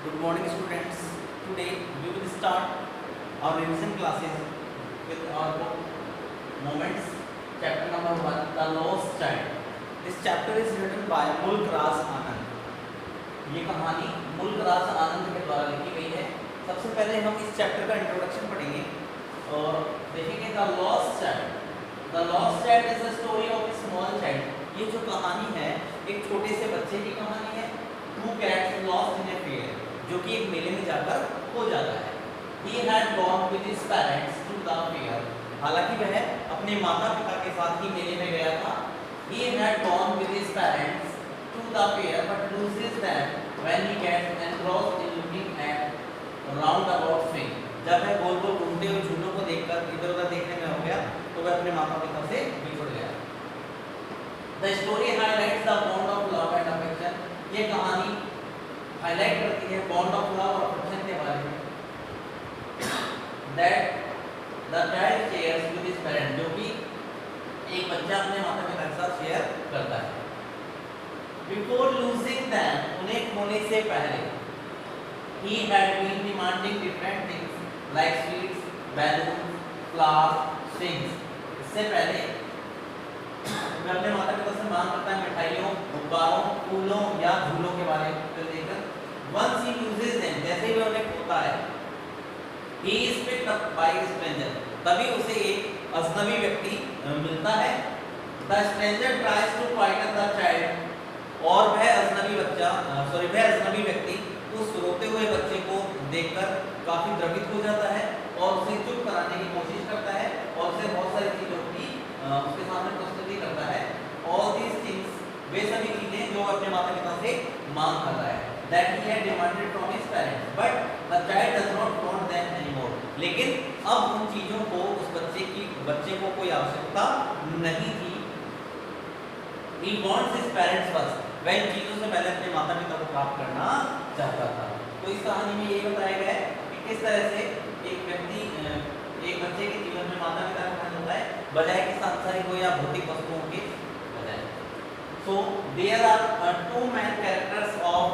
Good morning, students. Today we will start our revision classes with our book Moments, chapter number 1, The Lost Child. This chapter is written by Mulk Ras Anand. ये कहानी मुल्क राज आनंद के द्वारा लिखी गई है। सबसे पहले हम इस चैप्टर का इंट्रोडक्शन पढ़ेंगे और देखेंगे the lost child. The lost child is the story of A small child. ये जो कहानी है एक छोटे से बच्चे की कहानी है who gets lost in a fair, जो कि एक मेले में जाकर खो जाता है। He had gone with his parents to the fair. हालांकि वह अपने माता पिता के साथ ही मेले में गया था। He had gone with his parents to the fair but loses them when he gets engrossed in looking at roundabout swing. जब वह गोल गोल घूमते हुए झूलों को देखकर इधर उधर देखने में हो गया तो वह अपने माता पिता से बिछुड़ गया। The story highlights the bond of love and affection. ये कहानी हाईलाइट करती है बॉन्ड ऑफ लव और अफेक्शन के बारे में that the child shares with his parents, जो कि एक बच्चा अपने माता पिता के साथ शेयर करता है। Before losing them, उन्हें खोने से पहले he had been demanding different things like sweets, balloons, flowers, swings. इससे पहले वह अपने माता पिता से मांग करता है मिठाइयों, गुब्बारों, फूलों या झूलों के बारे में लेकर। Once he loses them, जैसे ही वह उन्हें खोता है, he is picked up by a stranger. तभी उसे एक अजनबी व्यक्ति मिलता है। The stranger tries to frighten the child. और वह अजनबी व्यक्ति उस रोते हुए बच्चे को देखकर काफी द्रवित हो जाता है और उसे चुप कराने की कोशिश करता है और उसे बहुत सारी चीजों की उसके सामने प्रस्तुति करता है। All these things, वे सभी चीजें जो अपने माता पिता से मांग कर रहा है that he had demanded from his parents, but the child does not want them anymore. लेकिन अब उन चीजों को उस बच्चे को कोई आवश्यकता नहीं थी। He wants his parents first. वह इन चीजों से पहले अपने माता पिता को प्राप्त करना चाहता था। तो इस कहानी में ये बताया गया है कि किस तरह से एक बच्चे के जीवन में माता पिता का ध्यान होता है बजाय कि सांसारिक हो या भौतिक वस्तुओं के बजाय। So there are two main characters of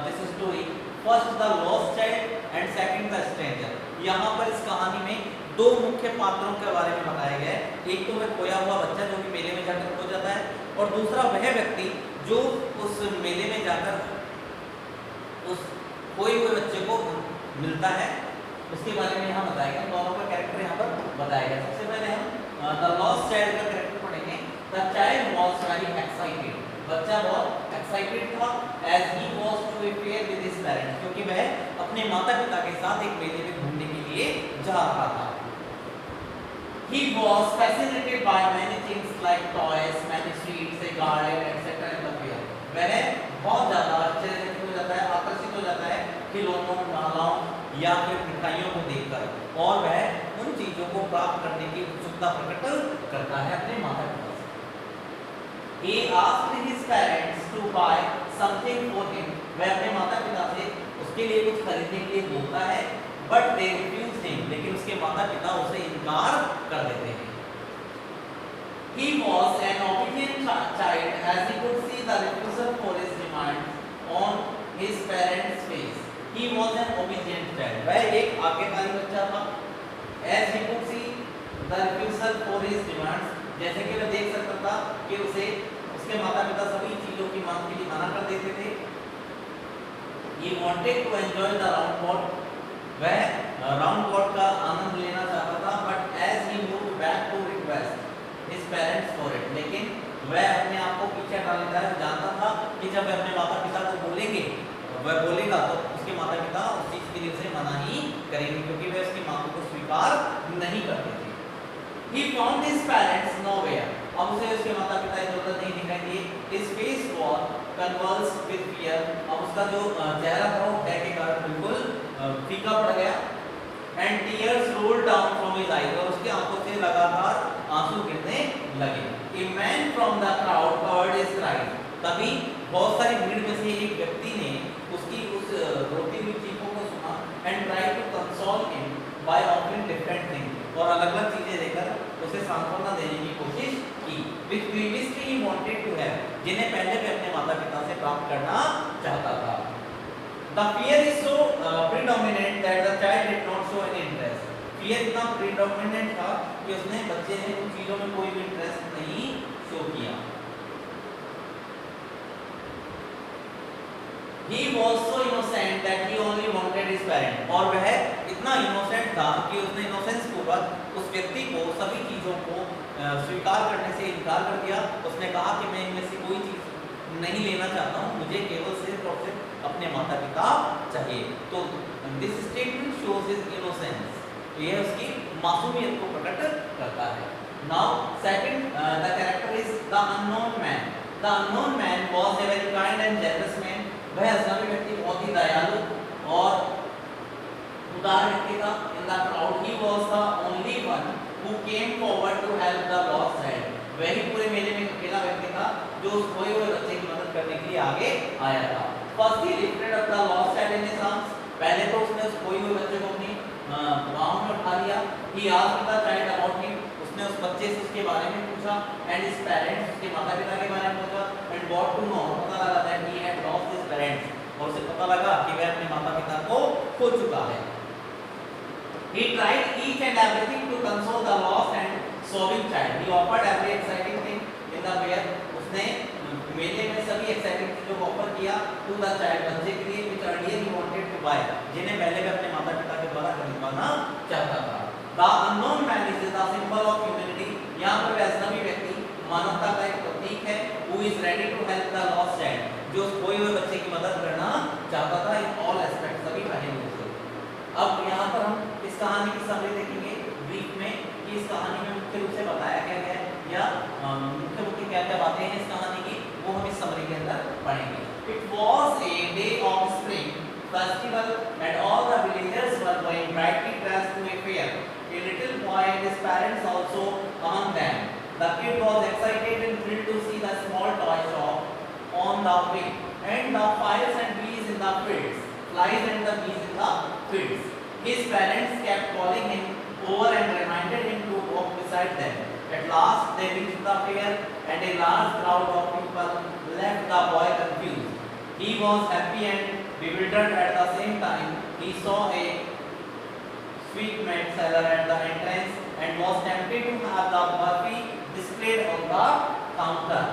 this story. First the lost child and second the stranger. यहाँ पर इस कहानी में दो मुख्य पात्रों के बारे में बताया गया है। एक तो वह खोया हुआ बच्चा जो कि मेले में जाकर खो जाता है और दूसरा वह व्यक्ति जो उस मेले में जाकर उस खोए हुए बच्चे को मिलता है, उसके बारे में यहाँ बताया गया। दोनों का कैरेक्टर यहाँ पर बताया गया। सबसे पहले हम द लॉस्ट चाइल्ड का कैरेक्टर पढ़ेंगे। The child was very excited. बच्चा बहुत एक्साइटेड था as he was to a fair with his parents, क्योंकि वह अपने माता पिता के साथ एक मेले में घूमने के लिए जा रहा था। He was fascinated by many things like toys, many sweets, a garden, etc. in the fair. वह बहुत ज़्यादा आश्चर्यचकित हो जाता है, आकर्षित हो जाता है खिलौनों, मालाओं या फिर मिठाइयों को देखकर और वह उन चीज़ों को प्राप्त करने की उत्सुकता प्रकट करता है अपने माता पिता से। He asked his parents to buy something for him. वह अपने माता पिता से उसके लिए कुछ खरीदने के लिए बोलता है, but they refuse him. लेकिन उसके माता पिता उसे इनकार कर देते हैं। He was an obedient child as he could see the refusal for his demand on his parents' face. He was an obedient child. वह एक आज्ञाकारी बच्चा था। As he could see the refusal for his demands, जैसे कि वह देख सकता था कि उसके माता पिता सभी चीजों की मांग के लिए मना कर देते थे। He wanted to enjoy the round boat. वह राउंड बॉट का आनंद लेना चाहता था, but as he moved back to request his parents for it, लेकिन वह अपने आप को पीछे डाल लेता है। जानता था कि जब वह अपने माता पिता को वह बोलेगा तो उसके माता पिता उस चीज के लिए उसे मना ही करेंगे, क्योंकि वह उसकी मांगों को स्वीकार नहीं करते थे। He found his parents nowhere. अब उसे उसके माता पिता इधर उधर नहीं दिखाई दिए। His face was convulsed with fear. अब उसका जो चेहरा था वो भय के कारण बिल्कुल फीका पड़ गया। And tears rolled down from his eyes. और उसकी आंखों से लगातार आंसू गिरने लगे। A man from the crowd heard his cry. तभी बहुत सारी भीड़ में से एक व्यक्ति ने उसकी उस रोती हुई चीखों को सुना and tried to console him by offering different things. और अलग-अलग चीजें देकर उसे सांत्वना देने की कोशिश की। Which previously he wanted to have, जिन्हें पहले भी अपने माता पिता से प्राप्त करना चाहता था। The fear is so predominant that the child did not show any interest. Fear इतना predominant था कि उसने बच्चे ने उन चीजों में कोई भी इंटरेस्ट नहीं शो किया. He was so innocent that he only wanted his parent. और वह इतना innocent था कि उसने innocence पूर्वक उस व्यक्ति को सभी चीजों को स्वीकार करने से इनकार कर दिया. उसने कहा कि मैं इनमें से कोई चीज नहीं लेना चाहता हूँ, मुझे केवल सिर्फ और सिर्फ अपने माता पिता चाहिए. तो this statement shows his innocence. यह उसकी मासूमियत को प्रकट करता है. Now second the character is the unknown man. The unknown man was a very kind and generous man. वह अजनबी व्यक्ति बहुत ही दयालु और उदार व्यक्ति था. In the crowd he was the only one who came forward to help the lost child. वही पूरे मेले में अकेला व्यक्ति था जो उस खोए हुए बच्चे की मदद करने के लिए आगे आया था. First he lifted up the lost child in his arms. पहले तो उसने उस खोए हुए बच्चे को अपनी बाहों में उठा लिया. He asked the child about him. उसने उस बच्चे से उसके बारे में पूछा. एंड हिज पेरेंट्स, उसके माता पिता के बारे में पूछा. एंड गॉट टू नो, पता लगा that he had lost his parents. और उसे पता लगा कि वह अपने माता पिता को खो चुका है. He tried each and everything to console the lost and sobbing child. He offered every exciting thing in the fair. उसने मेले में सभी एक्साइटिंग चीजों को ऑफर किया टू द चाइल्ड, बच्चे के लिए, which earlier he wanted to buy, जिन्हें पहले भी अपने माता पिता के द्वारा खरीदवाना चाहता था. The unknown man is the symbol of humanity. यहाँ पर वह अजनबी व्यक्ति मानवता का एक प्रतीक है. Who is ready to help the lost child, जो खोए हुए बच्चे की मदद करना चाहता था in all aspects, सभी पहलुओं से. अब यहाँ पर हम इस कहानी की समरी देखेंगे ब्रीफ में कि इस कहानी में मुख्य रूप से बताया क्या गया है या मुख्य मुख्य क्या क्या बातें हैं इस कहानी की, वो हम इस समरी के अंदर पढ़ेंगे. It was a day of spring festival and all the villagers were going brightly dressed to a fair. A little boy and his parents also among them. The kid was excited and thrilled to see the small toy shop on the way and the fires and bees in the fields, flies and the bees in the fields. His parents kept calling him over and reminded him to walk beside them. At last they reached the fair and a large crowd of people left the boy confused. He was happy and bewildered at the same time. He saw a sweet meat seller at the entrance and was tempted to have the burfi displayed on the counter.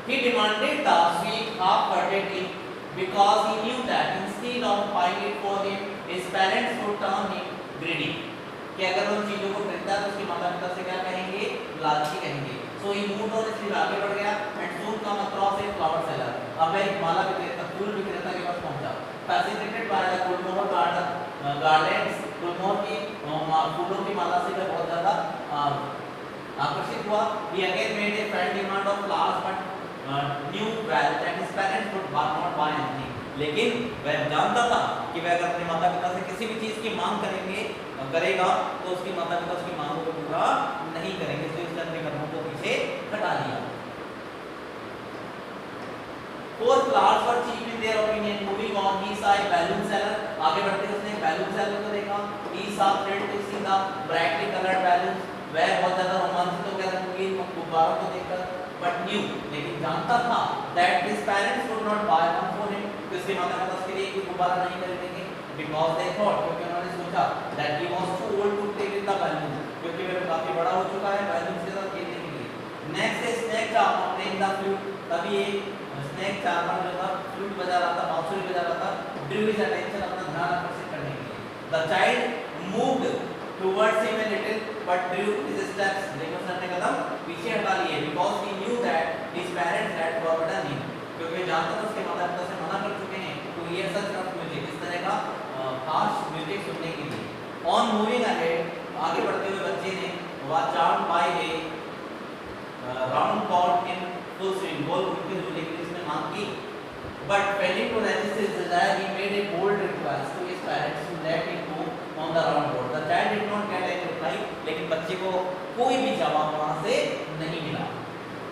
He demanded the sweet half-heartedly because he knew that instead of buying it for him, his parents would term him greedy. कि अगर उन चीजों को खरीदता है तो उसके माता पिता से क्या कहेंगे, लालची कहेंगे. So he moved on, इसलिए आगे बढ़ गया and soon come across a flower seller. अब वह एक माला विक्रेता, फूल विक्रेता के पास पहुंचा. Fascinated by the Gulmohar gardens, गुलमोहर की फूलों की माला से वह बहुत ज्यादा आकर्षित हुआ. He again made a friend demand of flowers but knew well that his parents would not buy anything. लेकिन वह जानता था कि वह अगर अपने माता पिता से किसी भी चीज की मांग करेगा तो उसकी माता पिता उसकी मांगों को पूरा नहीं करेंगे. तो उसने अपने कदमों को पीछे हटा लिया. Four flowers were cheap in their opinion. Moving on, he saw a balloon seller. आगे बढ़ते हुए उसने एक बैलून सेलर को देखा. He saw thrilled to see the brightly colored balloons. वह बहुत ज्यादा रोमांचित हो गया था रंगीन गुब्बारों को देखकर. But knew, लेकिन जानता था that his parents would not buy one for him. कि उसके माता पिता उसके लिए कोई गुब्बारा नहीं खरीदेंगे. Because they thought, क्योंकि उन्होंने सोचा that he was too old to play with the balloons. क्योंकि वह काफी बड़ा हो चुका है बैलून्स के साथ खेलने के लिए. Next is snake charmer playing the flute. तभी एक स्नेक चार्मर जो था फ्लूट बजा रहा था, बांसुरी बजा रहा था. Drew his attention, अपना ध्यान आकर्षित करने के लिए. The child moved towards him a little, but drew his steps. लेकिन उसने अपने कदम पीछे हटा लिए. Because he knew that his parents had forbidden him. क्योंकि जानता था उसके माता पिता से मना कर चुके हैं तो ये such rough music, इस तरह का harsh music सुनने के लिए. On moving ahead, आगे बढ़ते हुए बच्चे ने was charmed by a round ball in full swing. Ball उनके झूले के लिए उसने मांग की. But failing to resist his desire, he made a bold request to his parents to let him go on the round board. The child did not get any reply. लेकिन बच्चे को कोई भी जवाब वहाँ से नहीं मिला.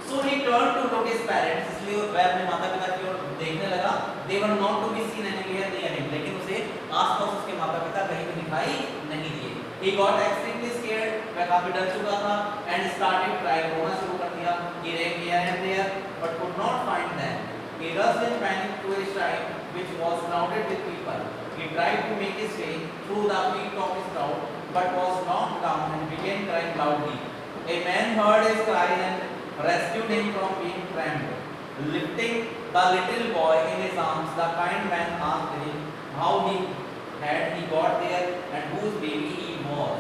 So he turned to look his parents. इसलिए वह अपने माता पिता की ओर देखने लगा. They were not to be seen anywhere near him. लेकिन उसे आसपास उसके माता पिता कहीं भी दिखाई नहीं दिए. He got extremely scared. वह काफी डर चुका था and started crying. रोना शुरू कर दिया. He ran here and there but could not find them. He He rushed in panic to a shrine which was crowded with people. He tried to make his way through the feet of his crowd, but was knocked down and began crying loudly. A man heard his cry and rescued him from being trampled. Lifting the little boy in his arms, the kind man asked him how he got there and whose baby he was.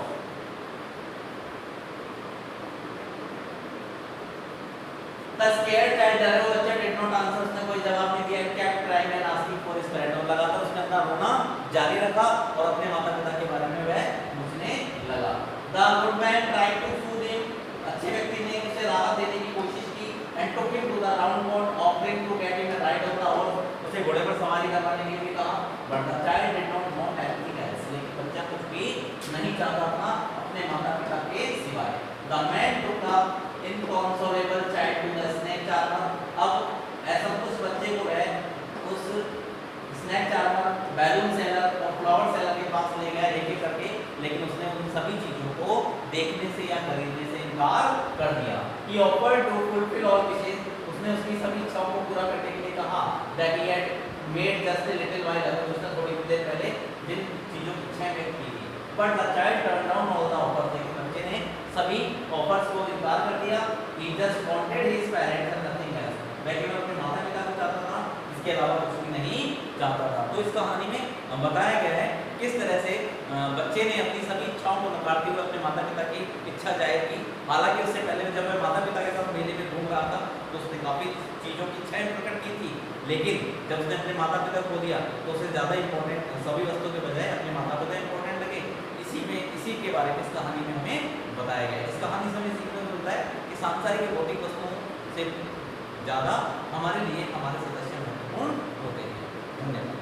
The scared child, डरा हुआ बच्चा did not answer, उसने कोई जवाब नहीं दिया. Kept crying and asking for his parent. और लगातार उसने अपना रोना जारी रखा और अपने माता पिता के बारे में वह पूछने लगा. The good man tried to soothe him. अच्छे व्यक्ति ने उसे राहत देने की कोशिश की and took him to the round board, offering to get him a ride on the horse. उसे घोड़े पर सवारी करवाने के लिए भी कहा. But the child did not want anything else. लेकिन बच्चा कुछ भी नहीं चाहता था अपने माता पिता के सिवाय. The man took the inconsolable child to the snake charmer. अब ऐसा उस बच्चे को है उस स्नैक चार्मर, बैलून सेलर और फ्लावर सेलर के पास ले गया एक एक करके, लेकिन उसने उन सभी चीजों को देखने से या खरीदने से इनकार कर दिया. He offered to fulfill all wishes. उसने उसकी सभी इच्छाओं को पूरा करने के लिए कहा. That he had made just a little while ago. उसने थोड़ी देर पहले जिन चीजों की इच्छाएं व्यक्त की थी. But the child turned down all the offers. लेकिन बच्चे ने सभी ऑफर्स को इनकार कर दिया. He just wanted his parents and nothing else. वह केवल अपने माता पिता को चाहता था, इसके अलावा कुछ भी नहीं चाहता था. तो इस कहानी में बताया गया है किस तरह से बच्चे ने अपनी सभी इच्छाओं को नकारते हुए अपने माता पिता की इच्छा जाहिर की. हालांकि उससे पहले जब वह माता पिता के साथ मेले में घूम रहा था तो उसने काफ़ी चीज़ों की इच्छाएं प्रकट की थी, लेकिन जब उसने अपने माता पिता को दिया तो उसे ज़्यादा इंपॉर्टेंट सभी वस्तुओं के बजाय अपने माता पिता इंपॉर्टेंट लगे. इसी के बारे में इस कहानी में हमें बताया गया है. इस कहानी से हमें सीखने को मिलता है कि सांसारिक भौतिक वस्तुओं से ज़्यादा हमारे लिए हमारे सदस्य महत्वपूर्ण होते हैं. धन्यवाद.